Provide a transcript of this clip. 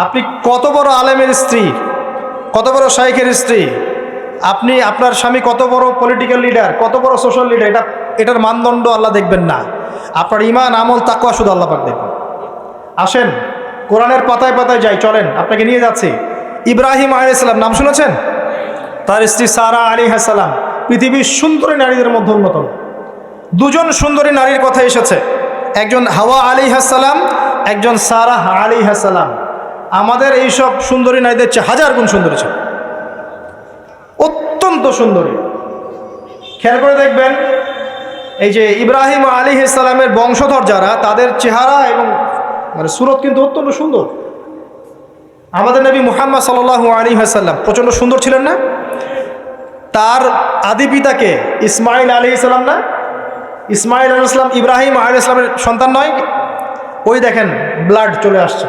আপনি কত বড় আলেমের স্ত্রী, কত বড় শাইখের স্ত্রী, আপনি আপনার স্বামী কত বড় পলিটিক্যাল লিডার, কত বড় সোশ্যাল লিডার, এটার মানদণ্ড আল্লাহ দেখবেন না। আপনার ঈমান, আমল, তাকওয়া শুধু আল্লাহ পাক দেখবেন। আসেন কোরআনের পাতায় পাতায় যাই, চলেন আপনাকে নিয়ে যাচ্ছি। ইব্রাহিম আলাইহিস সালাম নাম শুনেছেন? তার স্ত্রী সারা আলাইহিস সালাম পৃথিবীর সুন্দরী নারীদের মধ্যে অন্যতম। দুজন সুন্দরী নারীর কথা এসেছে, একজন হাওয়া আলাইহিস সালাম, একজন সারা আলাইহিস সালাম। আমাদের এইসব সুন্দরী নারীদের চেয়ে হাজার গুণ সুন্দরী ছিল, অত্যন্ত সুন্দরী। খেয়াল করে দেখবেন, এই যে ইব্রাহিম আলাইহিস সালামের বংশধর যারা, তাদের চেহারা এবং মানে সুরত কিন্তু অত্যন্ত সুন্দর। আমাদের নবী মুহাম্মদ সাল্লাল্লাহু আলাইহি ওয়াসাল্লাম প্রচণ্ড সুন্দর ছিলেন না? তার আদি পিতাকে ইসমাইল আলাইহিস সালাম না? ইসমাইল আলাইহিস সালাম ইব্রাহিম আলাইহিস সালামের সন্তান নয়? ওই দেখেন ব্লাড চলে আসছে।